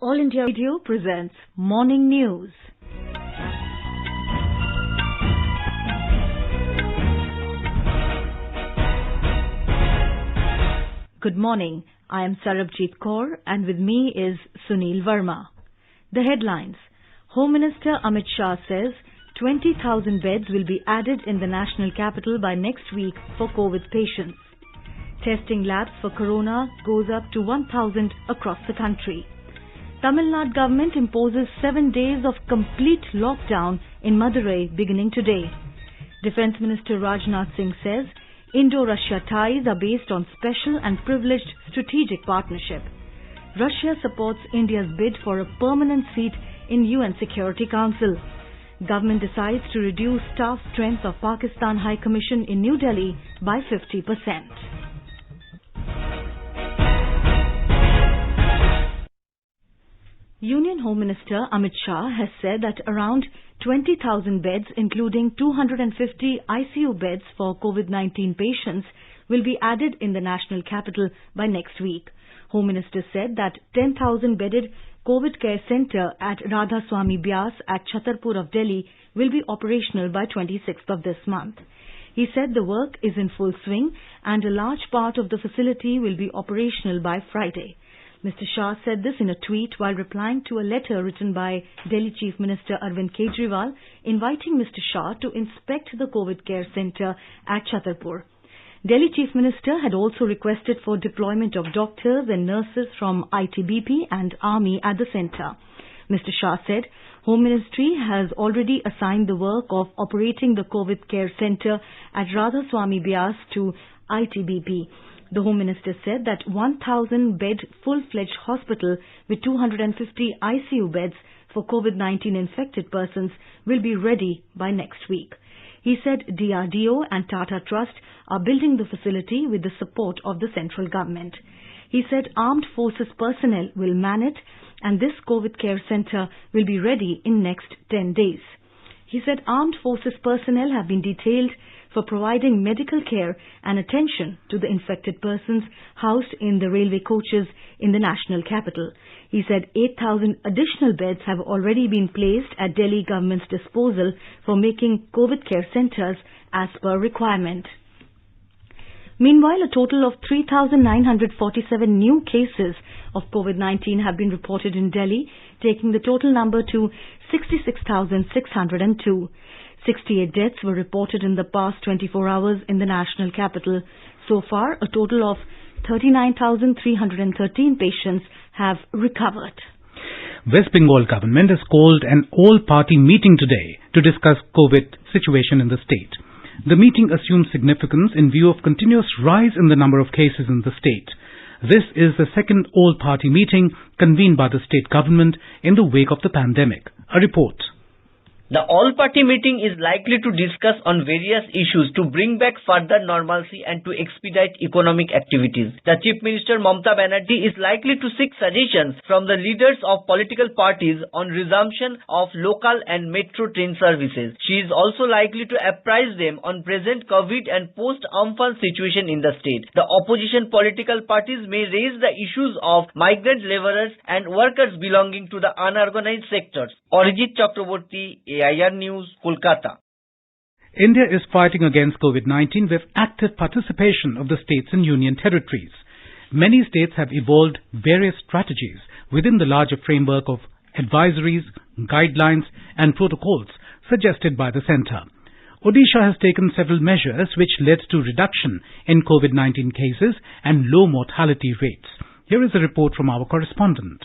All India Radio presents Morning News. Good morning. I am Sarabjit Kaur and with me is Sunil Verma. The headlines. Home Minister Amit Shah says 20,000 beds will be added in the national capital by next week for COVID patients. Testing labs for corona goes up to 1,000 across the country. Tamil Nadu government imposes 7 days of complete lockdown in Madurai beginning today. Defence Minister Rajnath Singh says Indo-Russia ties are based on special and privileged strategic partnership. Russia supports India's bid for a permanent seat in UN Security Council. Government decides to reduce staff strength of Pakistan High Commission in New Delhi by 50%. Union Home Minister Amit Shah has said that around 20,000 beds, including 250 ICU beds for COVID-19 patients, will be added in the national capital by next week. Home Minister said that 10,000-bedded COVID care centre at Radha Swami Byas at Chhatarpur of Delhi will be operational by 26th of this month. He said the work is in full swing and a large part of the facility will be operational by Friday. Mr. Shah said this in a tweet while replying to a letter written by Delhi Chief Minister Arvind Kejriwal inviting Mr. Shah to inspect the COVID care centre at Chhatarpur. Delhi Chief Minister had also requested for deployment of doctors and nurses from ITBP and Army at the centre. Mr. Shah said Home Ministry has already assigned the work of operating the COVID care centre at Radha Swami Byas to ITBP. The Home Minister said that 1,000-bed full-fledged hospital with 250 ICU beds for COVID-19 infected persons will be ready by next week. He said DRDO and Tata Trust are building the facility with the support of the central government. He said armed forces personnel will man it and this COVID care centre will be ready in next 10 days. He said armed forces personnel have been detailed for providing medical care and attention to the infected persons housed in the railway coaches in the national capital. He said 8,000 additional beds have already been placed at Delhi government's disposal for making COVID care centres as per requirement. Meanwhile, a total of 3,947 new cases of COVID-19 have been reported in Delhi, taking the total number to 66,602. 68 deaths were reported in the past 24 hours in the national capital. So far, a total of 39,313 patients have recovered. West Bengal government has called an all-party meeting today to discuss COVID situation in the state. The meeting assumes significance in view of continuous rise in the number of cases in the state. This is the second all-party meeting convened by the state government in the wake of the pandemic. A report. The all-party meeting is likely to discuss on various issues to bring back further normalcy and to expedite economic activities. The Chief Minister Mamata Banerjee is likely to seek suggestions from the leaders of political parties on resumption of local and metro train services. She is also likely to apprise them on present COVID and post-Amphan situation in the state. The opposition political parties may raise the issues of migrant laborers and workers belonging to the unorganized sectors. Arijit Chakraborty, AIR News, Kolkata. India is fighting against COVID-19 with active participation of the states and union territories. Many states have evolved various strategies within the larger framework of advisories, guidelines and protocols suggested by the centre. Odisha has taken several measures which led to reduction in COVID-19 cases and low mortality rates. Here is a report from our correspondent.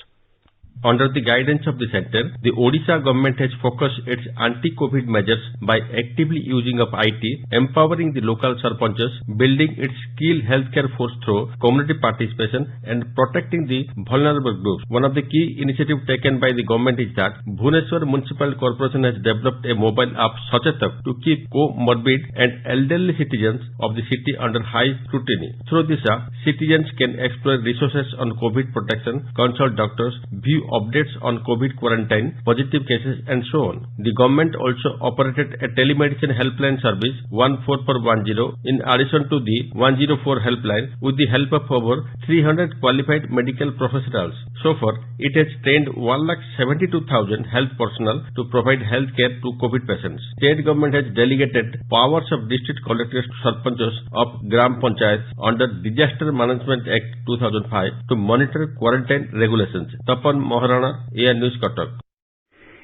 Under the guidance of the centre, the Odisha government has focused its anti-COVID measures by actively using of IT, empowering the local sarpanchs, building its skilled healthcare force through community participation and protecting the vulnerable groups. One of the key initiatives taken by the government is that Bhubaneswar Municipal Corporation has developed a mobile app Sachetak to keep comorbid and elderly citizens of the city under high scrutiny. Through this app, citizens can explore resources on COVID protection, consult doctors, view give updates on COVID quarantine, positive cases and so on. The government also operated a telemedicine helpline service 14410 in addition to the 104 helpline with the help of over 300 qualified medical professionals. So far, it has trained 1,72,000 health personnel to provide health care to COVID patients. State government has delegated powers of district collectors to sarpanchs of Gram Panchayats under Disaster Management Act 2005 to monitor quarantine regulations. Tapan Maharana, AR News, Cuttack.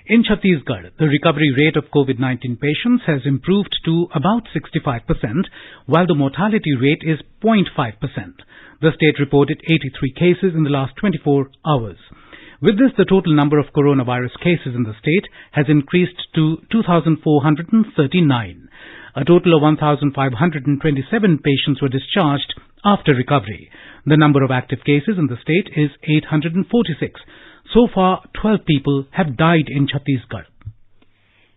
In Chhattisgarh, the recovery rate of COVID-19 patients has improved to about 65%, while the mortality rate is 0.5%. The state reported 83 cases in the last 24 hours. With this, the total number of coronavirus cases in the state has increased to 2,439. A total of 1,527 patients were discharged after recovery. The number of active cases in the state is 846. So far, 12 people have died in Chhattisgarh.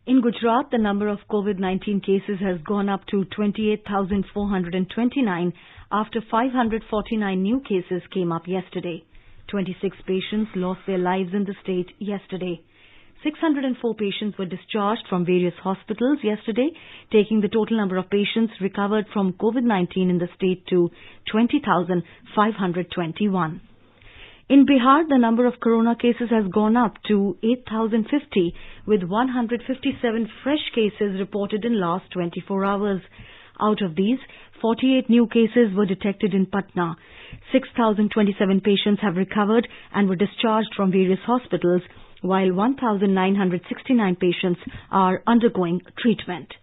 In Gujarat, the number of COVID-19 cases has gone up to 28,429 after 549 new cases came up yesterday. 26 patients lost their lives in the state yesterday. 604 patients were discharged from various hospitals yesterday, taking the total number of patients recovered from COVID-19 in the state to 20,521. In Bihar, the number of corona cases has gone up to 8,050, with 157 fresh cases reported in last 24 hours. Out of these, 48 new cases were detected in Patna. 6,027 patients have recovered and were discharged from various hospitals, while 1,969 patients are undergoing treatment.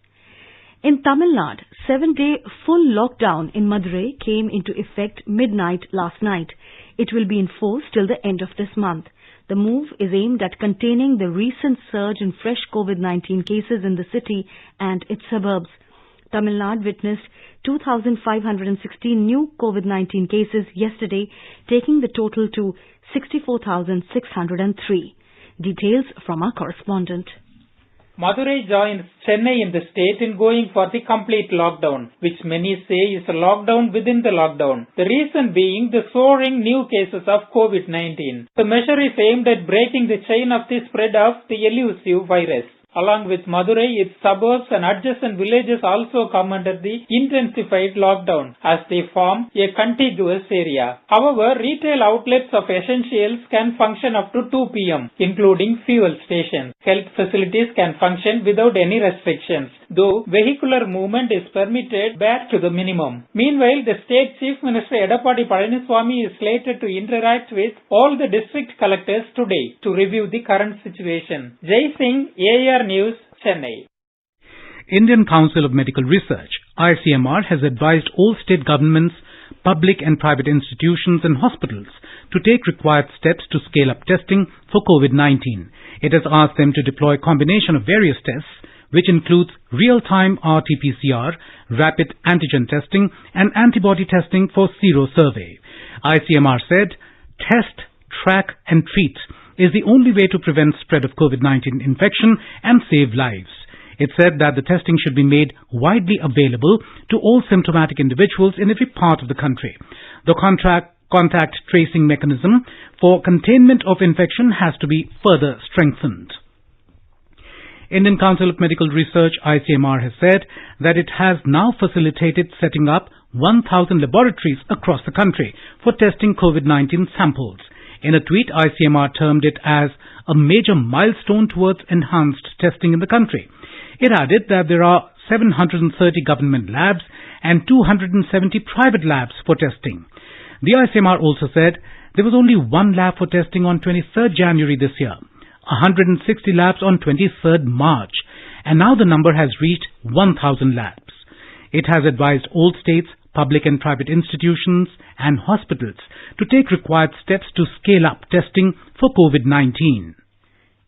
In Tamil Nadu, 7-day full lockdown in Madurai came into effect midnight last night. It will be enforced till the end of this month. The move is aimed at containing the recent surge in fresh COVID-19 cases in the city and its suburbs. Tamil Nadu witnessed 2,516 new COVID-19 cases yesterday, taking the total to 64,603. Details from our correspondent. Madurai joins Chennai in the state in going for the complete lockdown, which many say is a lockdown within the lockdown. The reason being the soaring new cases of COVID-19. The measure is aimed at breaking the chain of the spread of the elusive virus. Along with Madurai, its suburbs and adjacent villages also come under the intensified lockdown as they form a contiguous area. However, retail outlets of essentials can function up to 2 p.m., including fuel stations. Health facilities can function without any restrictions, though vehicular movement is permitted back to the minimum. Meanwhile, the State Chief Minister Edappadi Palaniswamy is slated to interact with all the district collectors today to review the current situation. Jai Singh, AR News, Chennai. Indian Council of Medical Research, ICMR, has advised all state governments, public and private institutions and hospitals to take required steps to scale up testing for COVID-19. It has asked them to deploy a combination of various tests, which includes real-time RT-PCR, rapid antigen testing and antibody testing for sero survey. ICMR said, test, track and treat is the only way to prevent spread of COVID-19 infection and save lives. It said that the testing should be made widely available to all symptomatic individuals in every part of the country. The contact tracing mechanism for containment of infection has to be further strengthened. Indian Council of Medical Research, ICMR, has said that it has now facilitated setting up 1,000 laboratories across the country for testing COVID-19 samples. In a tweet, ICMR termed it as a major milestone towards enhanced testing in the country. It added that there are 730 government labs and 270 private labs for testing. The ICMR also said there was only one lab for testing on 23rd January this year, 160 labs on 23rd March, and now the number has reached 1,000 labs. It has advised all states, public and private institutions and hospitals to take required steps to scale up testing for COVID-19.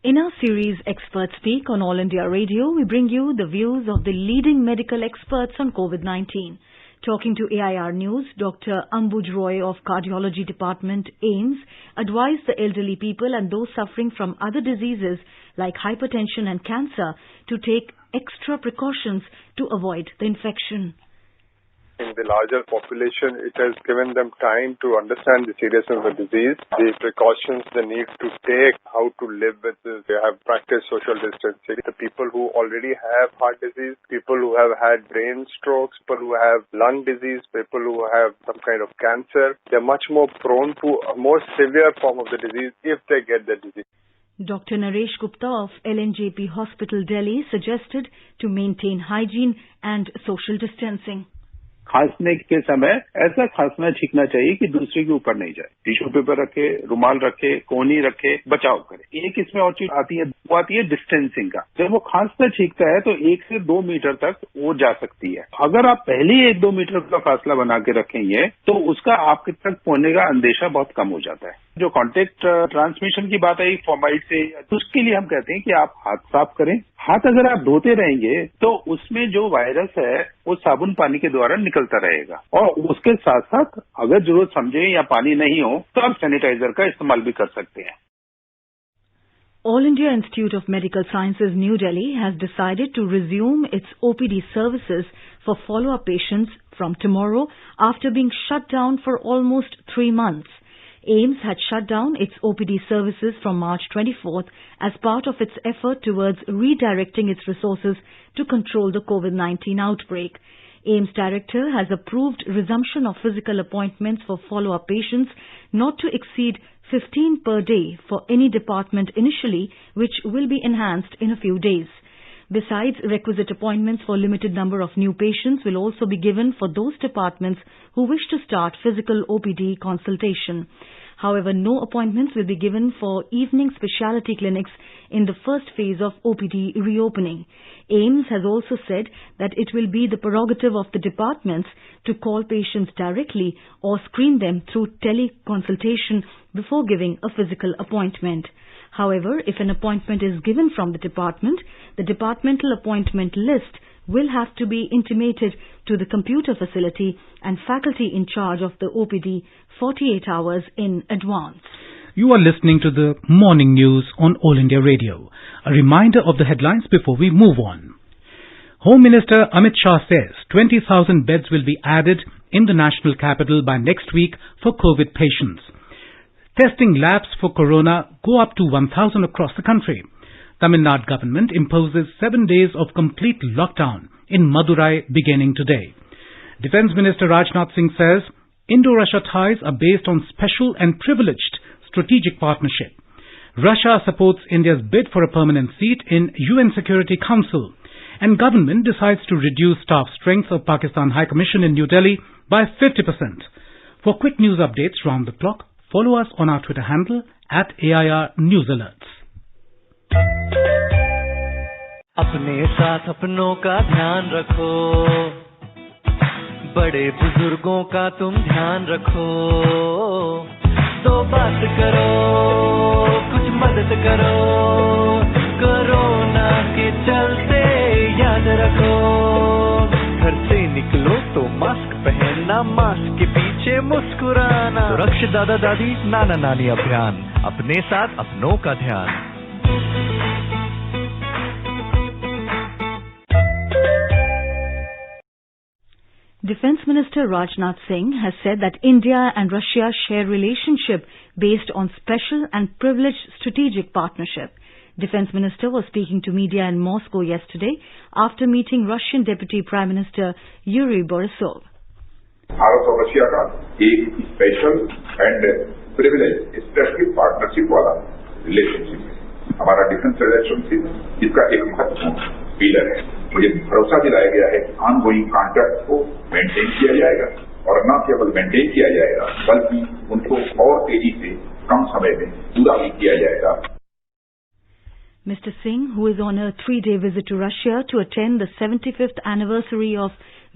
In our series Experts Speak on All India Radio, we bring you the views of the leading medical experts on COVID-19. Talking to AIR News, Dr. Ambuj Roy of Cardiology Department, AIIMS, advised the elderly people and those suffering from other diseases like hypertension and cancer to take extra precautions to avoid the infection. In the larger population, it has given them time to understand the seriousness of the disease, the precautions they need to take, how to live with this. They have practiced social distancing. The people who already have heart disease, people who have had brain strokes, people who have lung disease, people who have some kind of cancer, they're much more prone to a more severe form of the disease if they get the disease. Dr. Naresh Gupta of LNJP Hospital, Delhi, suggested to maintain hygiene and social distancing. खांसने के समय ऐसा खांसना छींकना चाहिए कि दूसरे के ऊपर नहीं जाए। टिश्यू पेपर रखे, रुमाल रखे, कोहनी रखे, बचाव करे। एक इसमें और चीज आती है, वो आती है डिस्टेंसिंग का। जब वो खांसता छींकता है तो 1 से 2 मीटर तक वो जा सकती है। अगर आप पहले ही 1-2 मीटर का फासला बना के रखेंगे तो उसका आपके तक पहुंचने का अंदेशा बहुत कम हो जाता है। जो कॉन्टेक्ट ट्रांसमिशन की बात आई फॉर्माइट से, उसके लिए हम कहते हैं कि आप हाथ साफ करें। हाथ अगर आप धोते रहेंगे तो उसमें जो वायरस है वो साबुन पानी के द्वारा निकलता रहेगा और उसके साथ साथ अगर जरूरत समझे या पानी नहीं हो तो आप सैनिटाइजर का इस्तेमाल भी कर सकते हैं। All India Institute of Medical Sciences, New Delhi, has decided to resume its OPD services for follow-up patients from tomorrow after being shut down for almost 3 months. AIIMS had shut down its OPD services from March 24th as part of its effort towards redirecting its resources to control the COVID-19 outbreak. AIIMS director has approved resumption of physical appointments for follow-up patients not to exceed 15 per day for any department initially, which will be enhanced in a few days. Besides, requisite appointments for limited number of new patients will also be given for those departments who wish to start physical OPD consultation. However, no appointments will be given for evening specialty clinics in the first phase of OPD reopening. AIIMS has also said that it will be the prerogative of the departments to call patients directly or screen them through teleconsultation before giving a physical appointment. However, if an appointment is given from the department, the departmental appointment list will have to be intimated to the computer facility and faculty in charge of the OPD 48 hours in advance. You are listening to the morning news on All India Radio. A reminder of the headlines before we move on. Home Minister Amit Shah says 20,000 beds will be added in the national capital by next week for COVID patients. Testing labs for corona go up to 1,000 across the country. Tamil Nadu government imposes 7 days of complete lockdown in Madurai beginning today. Defence Minister Rajnath Singh says Indo-Russia ties are based on special and privileged strategic partnership. Russia supports India's bid for a permanent seat in UN Security Council. And government decides to reduce staff strength of Pakistan High Commission in New Delhi by 50%. For quick news updates round the clock, follow us on our Twitter handle @AIR News Alerts. अपने साथ अपनों का ध्यान रखो, बड़े बुजुर्गों का तुम ध्यान रखो, तो बात करो, कुछ मदद करो, कोरोना के चलते याद रखो, घर से निकलो तो मास्क पहनना, मास्क के पीछे मुस्कुराना, सुरक्षित दादा दादी नाना नानी अभियान, अपने साथ अपनों का ध्यान। Defence Minister Rajnath Singh has said that India and Russia share relationship based on special and privileged strategic partnership. Defence Minister was speaking to media in Moscow yesterday after meeting Russian Deputy Prime Minister Yuri Borisov. Bharat और Russia का एक special and privilege strategic partnership वाला relationship है। हमारा defence relationship इसका एक महत्वपूर्ण pillar है। मुझे भरोसा दिलाया गया है कि ऑनगोइंग कॉन्टैक्ट को मेंटेन किया जाएगा और न केवल मेंटेन किया जाएगा बल्कि उनको और तेजी से कम समय में पूरा भी किया जाएगा। Mr. Singh, who is on a 3-day visit to Russia to attend the 75th anniversary of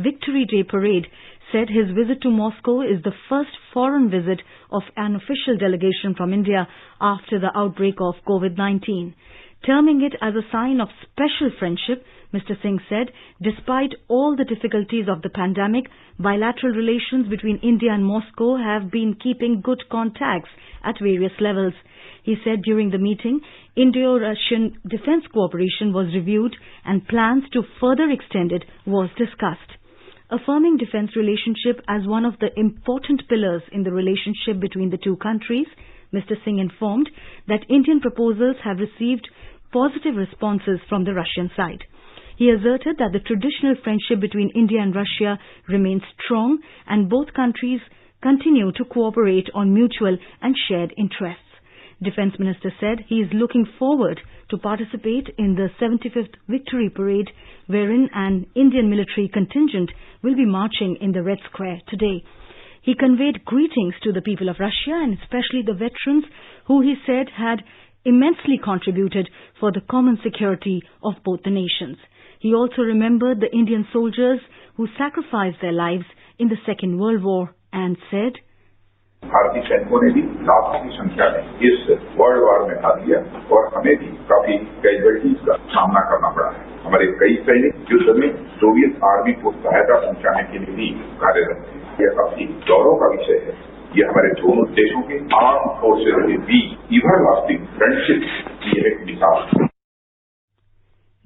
Victory Day Parade, said his visit to Moscow is the first foreign visit of an official delegation from India after the outbreak of COVID-19. Terming it as a sign of special friendship, Mr. Singh said, despite all the difficulties of the pandemic, bilateral relations between India and Moscow have been keeping good contacts at various levels. He said during the meeting, Indo-Russian defence cooperation was reviewed and plans to further extend it was discussed. Affirming defence relationship as one of the important pillars in the relationship between the two countries, Mr. Singh informed that Indian proposals have received positive responses from the Russian side. He asserted that the traditional friendship between India and Russia remains strong and both countries continue to cooperate on mutual and shared interests. Defence Minister said he is looking forward to participate in the 75th Victory Parade, wherein an Indian military contingent will be marching in the Red Square today. He conveyed greetings to the people of Russia and especially the veterans who he said had immensely contributed for the common security of both the nations. He also remembered the Indian soldiers who sacrificed their lives in the Second World War and said, भारतीय सैनिकों ने भी लाखों की संख्या में इस world war में भाग लिया और हमें भी काफी कैजुअलिटीज का सामना करना पड़ा है। हमारे कई सैनिक युद्ध में सोवियत आर्मी को सहायता पहुंचाने के लिए भी कार्यरत थे। यह काफी गौरव का विषय है। यह हमारे दोनों देशों के आर्म फोर्सेज के बीच एवरलास्टिंग फ्रेंडशिप की एक मिसाल है।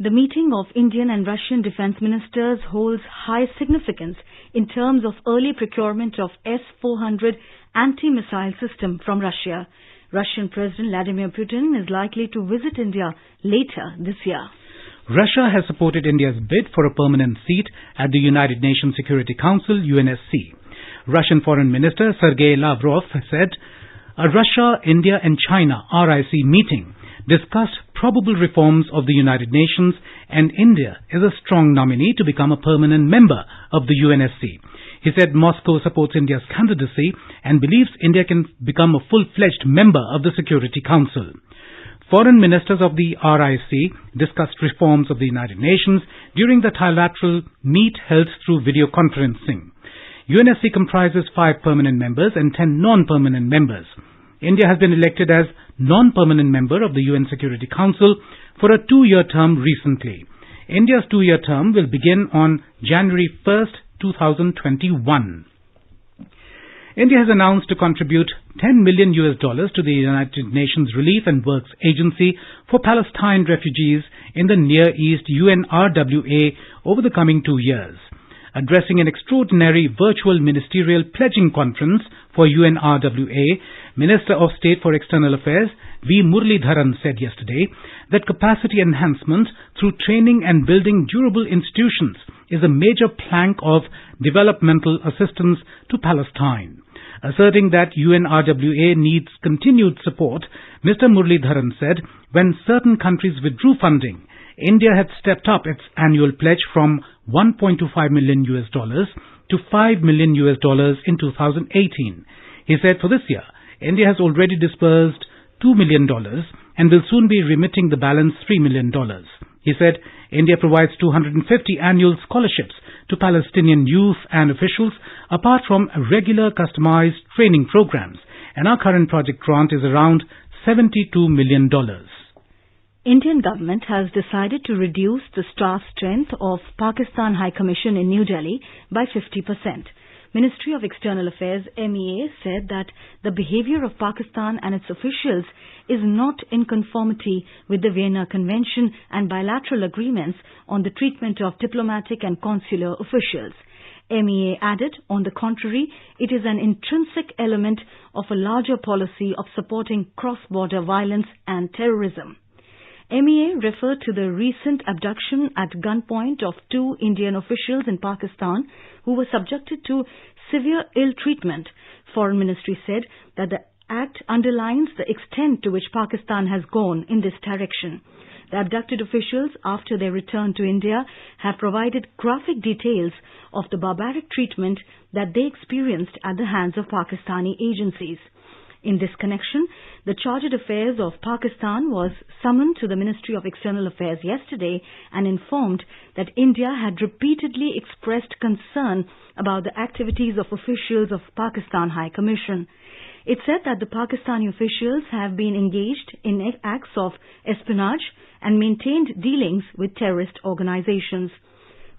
The meeting of Indian and Russian defence ministers holds high significance in terms of early procurement of S-400 anti-missile system from Russia. Russian President Vladimir Putin is likely to visit India later this year. Russia has supported India's bid for a permanent seat at the United Nations Security Council, UNSC. Russian Foreign Minister Sergei Lavrov said a Russia, India and China RIC meeting discussed probable reforms of the United Nations, and India is a strong nominee to become a permanent member of the UNSC. He said Moscow supports India's candidacy and believes India can become a full-fledged member of the Security Council. Foreign ministers of the RIC discussed reforms of the United Nations during the trilateral meet held through video conferencing. UNSC comprises 5 permanent members and 10 non-permanent members. India has been elected as non-permanent member of the UN Security Council for a 2-year term recently. India's 2-year term will begin on January 1st, 2021. India has announced to contribute $10 million to the United Nations Relief and Works Agency for Palestine refugees in the Near East UNRWA over the coming 2 years. Addressing an extraordinary virtual ministerial pledging conference for UNRWA, Minister of State for External Affairs V. Muralidharan said yesterday that capacity enhancement through training and building durable institutions is a major plank of developmental assistance to Palestine. Asserting that UNRWA needs continued support, Mr. Muralidharan said when certain countries withdrew funding, India had stepped up its annual pledge from $1.25 million to $5 million in 2018. He said for this year, India has already disbursed $2 million and will soon be remitting the balance $3 million. He said India provides 250 annual scholarships to Palestinian youth and officials apart from regular customized training programs, and our current project grant is around $72 million. Indian government has decided to reduce the staff strength of Pakistan High Commission in New Delhi by 50%. Ministry of External Affairs MEA said that the behavior of Pakistan and its officials is not in conformity with the Vienna Convention and bilateral agreements on the treatment of diplomatic and consular officials. MEA added, on the contrary, it is an intrinsic element of a larger policy of supporting cross-border violence and terrorism. MEA referred to the recent abduction at gunpoint of 2 Indian officials in Pakistan who were subjected to severe ill treatment. Foreign Ministry said that the act underlines the extent to which Pakistan has gone in this direction. The abducted officials, after their return to India, have provided graphic details of the barbaric treatment that they experienced at the hands of Pakistani agencies. In this connection, the Chargé d'Affaires of Pakistan was summoned to the Ministry of External Affairs yesterday and informed that India had repeatedly expressed concern about the activities of officials of Pakistan High Commission. It said that the Pakistani officials have been engaged in acts of espionage and maintained dealings with terrorist organizations.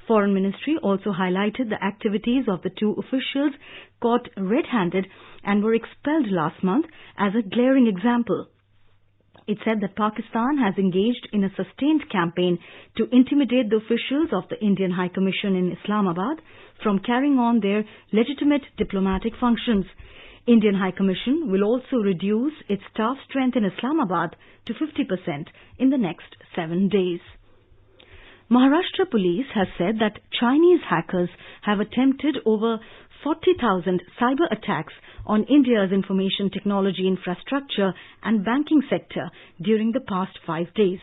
Foreign Ministry also highlighted the activities of the 2 officials caught red-handed and were expelled last month as a glaring example. It said that Pakistan has engaged in a sustained campaign to intimidate the officials of the Indian High Commission in Islamabad from carrying on their legitimate diplomatic functions. Indian High Commission will also reduce its staff strength in Islamabad to 50% in the next 7 days. Maharashtra Police has said that Chinese hackers have attempted over 40,000 cyber attacks on India's information technology infrastructure and banking sector during the past 5 days.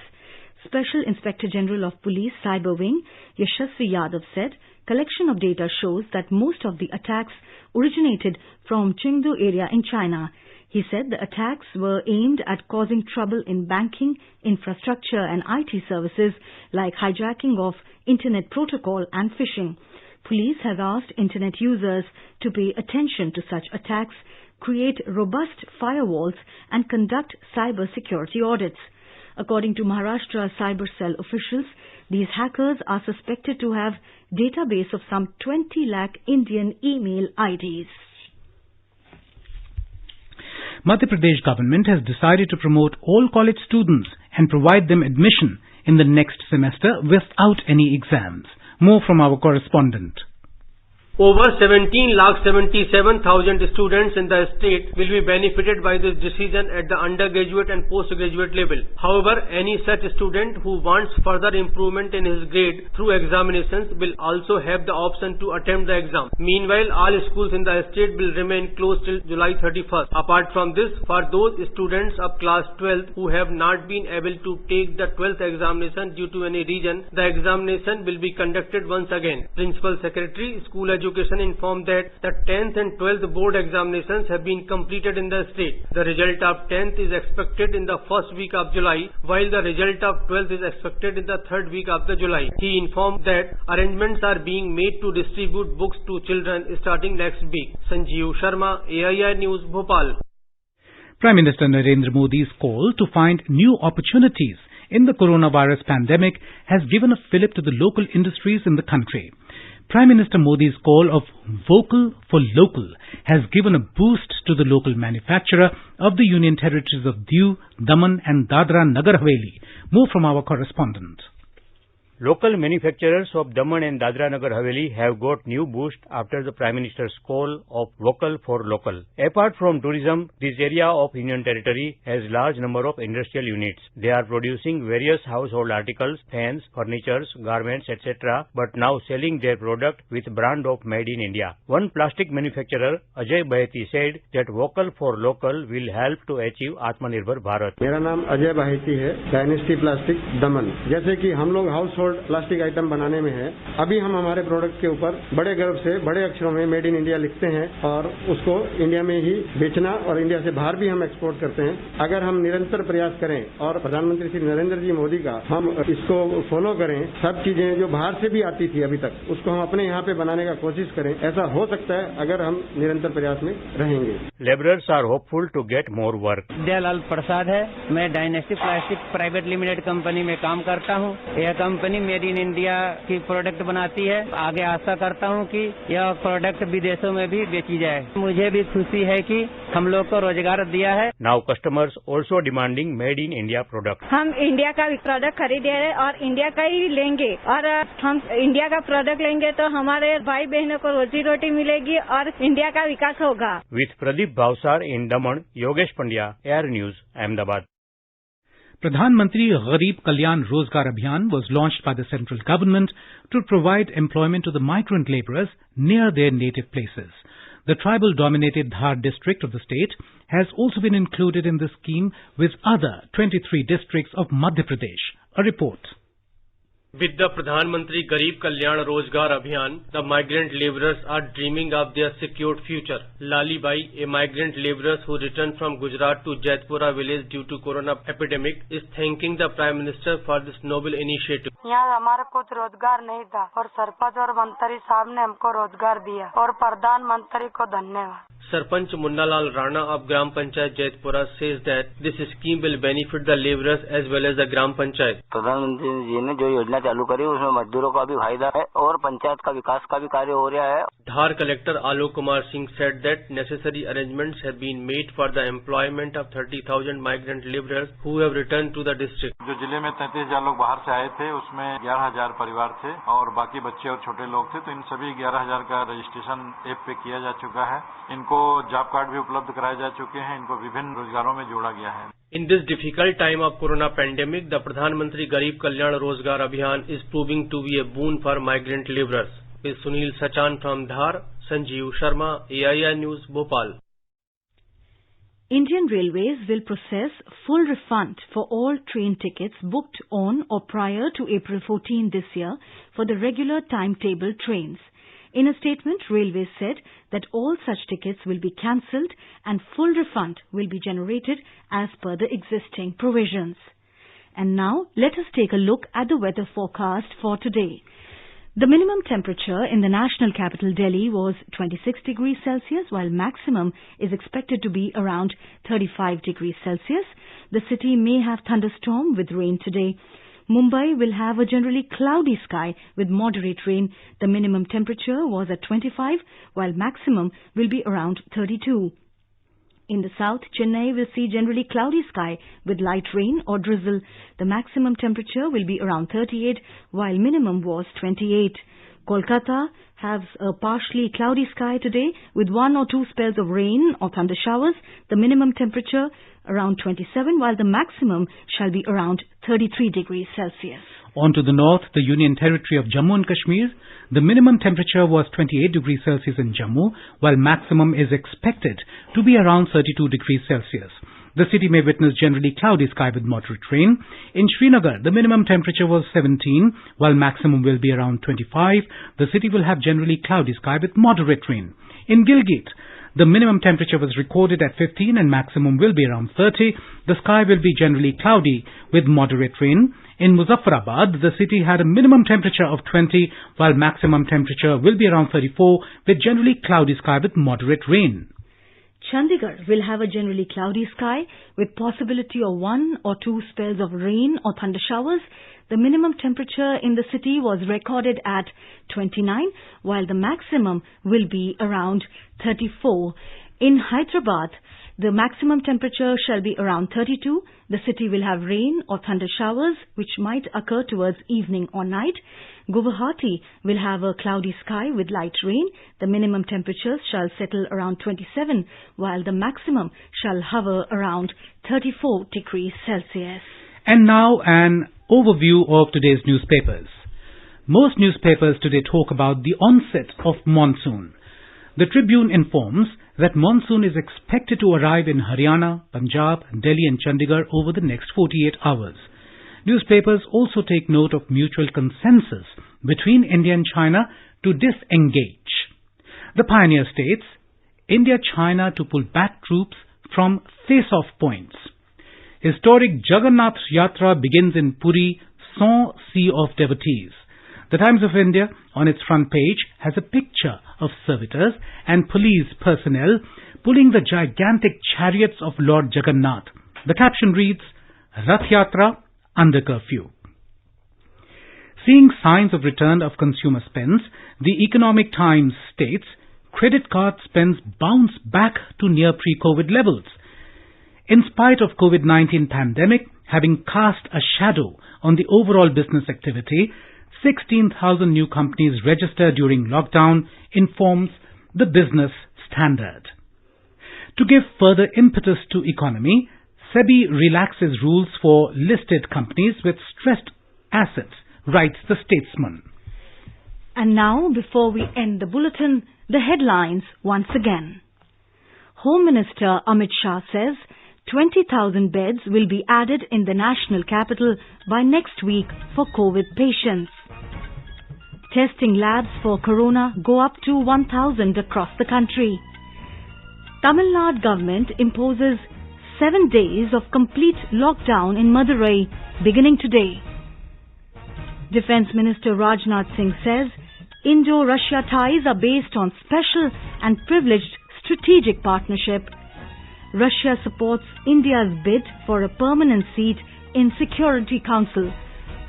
Special Inspector General of Police Cyber Wing Yashasvi Yadav said collection of data shows that most of the attacks originated from Chengdu area in China. He said the attacks were aimed at causing trouble in banking, infrastructure and IT services like hijacking of internet protocol and phishing. Police have asked internet users to pay attention to such attacks, create robust firewalls and conduct cyber security audits. According to Maharashtra Cyber Cell officials, these hackers are suspected to have database of some 20 lakh Indian email IDs. Madhya Pradesh government has decided to promote all college students and provide them admission in the next semester without any exams. More from our correspondent. Over 17,77,000 students in the state will be benefited by this decision at the undergraduate and postgraduate level. However, any such student who wants further improvement in his grade through examinations will also have the option to attempt the exam. Meanwhile, all schools in the state will remain closed till July 31st. Apart from this, for those students of class 12 who have not been able to take the 12th examination due to any reason, the examination will be conducted once again. Principal Secretary, School Education informed that the 10th and 12th board examinations have been completed in the state. The result of 10th is expected in the first week of July, while the result of 12th is expected in the third week of the July. He informed that arrangements are being made to distribute books to children starting next week. Sanjeev Sharma, AII News, Bhopal. Prime Minister Narendra Modi's call to find new opportunities in the coronavirus pandemic has given a fillip to the local industries in the country. Prime Minister Modi's call of vocal for local has given a boost to the local manufacturer of the Union Territories of Diu, Daman and Dadra Nagar Haveli. More from our correspondent. Local manufacturers of Daman and Dadra Nagar Haveli have got new boost after the Prime Minister's call of vocal for local. Apart from tourism, this area of Union Territory has large number of industrial units. They are producing various household articles, fans, furnitures, garments, etc. but now selling their product with brand of Made in India. One plastic manufacturer, Ajay Baheti, said that vocal for local will help to achieve Atmanirbhar Bharat. मेरा नाम अजय बाहेती है, dynasty plastic दमन। जैसे कि हम लोग house plastic item बनाने में है, अभी हम हमारे प्रोडक्ट के ऊपर बड़े गर्व से बड़े अक्षरों में मेड इन इंडिया लिखते हैं और उसको इंडिया में ही बेचना और इंडिया से बाहर भी हम एक्सपोर्ट करते हैं। अगर हम निरंतर प्रयास करें और प्रधानमंत्री श्री नरेंद्र जी मोदी का हम इसको फॉलो करें, सब चीजें जो बाहर से भी आती थी अभी तक उसको हम अपने यहाँ पे बनाने का कोशिश करें, ऐसा हो सकता है अगर हम निरंतर प्रयास में रहेंगे। Labourers are hopeful to get more work. Dayalal Prasad है, मैं Dynasty Plastic Private Limited company में काम करता हूँ। यह कंपनी मेड इन इंडिया की प्रोडक्ट बनाती है। आगे आशा करता हूँ कि यह प्रोडक्ट विदेशों में भी बेची जाए। मुझे भी खुशी है कि हम लोग को रोजगार दिया है। Now customers also demanding made in India product. हम इंडिया का प्रोडक्ट खरीदे हैं और इंडिया का ही लेंगे और हम इंडिया का प्रोडक्ट लेंगे तो हमारे भाई बहनों को रोजी रोटी मिलेगी और इंडिया का विकास होगा। With Pradeep Bhavsar in Daman, Yogesh Pandya, air news, Ahmedabad. Pradhan Mantri Garib Kalyan Rozgar Abhiyan was launched by the central government to provide employment to the migrant labourers near their native places. The tribal-dominated Dhar district of the state has also been included in the scheme with other 23 districts of Madhya Pradesh. A report. With the Pradhan Mantri Garib Kalyan Rozgar Abhiyan, the migrant labourers are dreaming of their secured future. Lali Bai, a migrant labourer who returned from Gujarat to Jaitpura village due to corona epidemic, is thanking the Prime Minister for this noble initiative. यहाँ हमारा कुछ रोजगार नहीं था और सरपंच और मंत्री साहब ने हमको रोजगार दिया और प्रधानमंत्री को धन्यवाद. Sarpanch Munnalal Rana of Gram Panchayat Jaitpura says that this scheme will benefit the labourers as well as the Gram Panchayat. प्रधानमंत्री जी ने जो योजना चालू करी उसमें मजदूरों का भी फायदा है और पंचायत का विकास का भी कार्य हो रहा है. Dhar collector Alok Kumar Singh said that necessary arrangements have been made for the employment of 30,000 migrant labourers who have returned to the district. जो जिले में 33,000 लोग बाहर से आए थे उसमें 11,000 परिवार थे और बाकी बच्चे और छोटे लोग थे, तो इन सभी 11,000 का रजिस्ट्रेशन ऐप पे किया जा चुका है. इनको जॉब कार्ड भी उपलब्ध कराए जा चुके हैं. इनको विभिन्न रोजगारों में जोड़ा गया है. In this difficult time of corona pandemic, the Pradhan Mantri Garib Kalyan Rozgar Abhiyan is proving to be a boon for migrant labourers. With Sunil Sachan from Dhar, Sanjeev Sharma, AIR News, Bhopal. Indian Railways will process full refund for all train tickets booked on or prior to April 14 this year for the regular timetable trains. In a statement, Railways said that all such tickets will be cancelled and full refund will be generated as per the existing provisions. And now, let us take a look at the weather forecast for today. The minimum temperature in the national capital Delhi was 26 degrees Celsius, while maximum is expected to be around 35 degrees Celsius. The city may have thunderstorm with rain today. Mumbai will have a generally cloudy sky with moderate rain. The minimum temperature was at 25, while maximum will be around 32. In the south, Chennai will see generally cloudy sky with light rain or drizzle. The maximum temperature will be around 38, while minimum was 28. Kolkata has a partially cloudy sky today with 1 or 2 spells of rain or thunder showers. The minimum temperature around 27, while the maximum shall be around 33 degrees Celsius. On to the north, the Union Territory of Jammu and Kashmir. The minimum temperature was 28 degrees Celsius in Jammu, while maximum is expected to be around 32 degrees Celsius. The city may witness generally cloudy sky with moderate rain. In Srinagar, the minimum temperature was 17, while maximum will be around 25. The city will have generally cloudy sky with moderate rain. In Gilgit, the minimum temperature was recorded at 15 and maximum will be around 30. The sky will be generally cloudy with moderate rain. In Muzaffarabad, the city had a minimum temperature of 20, while maximum temperature will be around 34 with generally cloudy sky with moderate rain. Chandigarh will have a generally cloudy sky with possibility of 1 or 2 spells of rain or thunder showers. The minimum temperature in the city was recorded at 29, while the maximum will be around 34. In Hyderabad, the maximum temperature shall be around 32. The city will have rain or thunder showers which might occur towards evening or night. Guwahati will have a cloudy sky with light rain. The minimum temperatures shall settle around 27, while the maximum shall hover around 34 degrees Celsius. And now an overview of today's newspapers. Most newspapers today talk about the onset of monsoon. The Tribune informs that monsoon is expected to arrive in Haryana, Punjab, Delhi and Chandigarh over the next 48 hours. Newspapers also take note of mutual consensus between India and China to disengage. The Pioneer states, India-China to pull back troops from face-off points. Historic Jagannath Yatra begins in Puri, sans sea of devotees. The Times of India, on its front page, has a picture of servitors and police personnel pulling the gigantic chariots of Lord Jagannath. The caption reads, Rath Yatra under curfew. Seeing signs of return of consumer spends, the Economic Times states, credit card spends bounce back to near pre-COVID levels. In spite of COVID-19 pandemic having cast a shadow on the overall business activity, 16,000 new companies registered during lockdown, informs the Business Standard. To give further impetus to economy, SEBI relaxes rules for listed companies with stressed assets, writes the Statesman. And now, before we end the bulletin, the headlines once again. Home Minister Amit Shah says 20,000 beds will be added in the national capital by next week for COVID patients. Testing labs for corona go up to 1,000 across the country. Tamil Nadu government imposes 7 days of complete lockdown in Madurai beginning today. Defence Minister Rajnath Singh says Indo-Russia ties are based on special and privileged strategic partnership. Russia supports India's bid for a permanent seat in Security Council,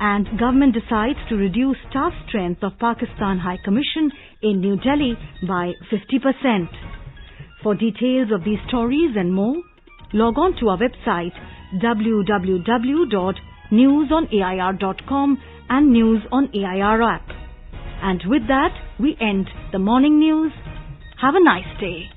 and government decides to reduce staff strength of Pakistan High Commission in New Delhi by 50%. For details of these stories and more, log on to our website www.newsonair.com and News on AIR app. And with that, we end the morning news. Have a nice day.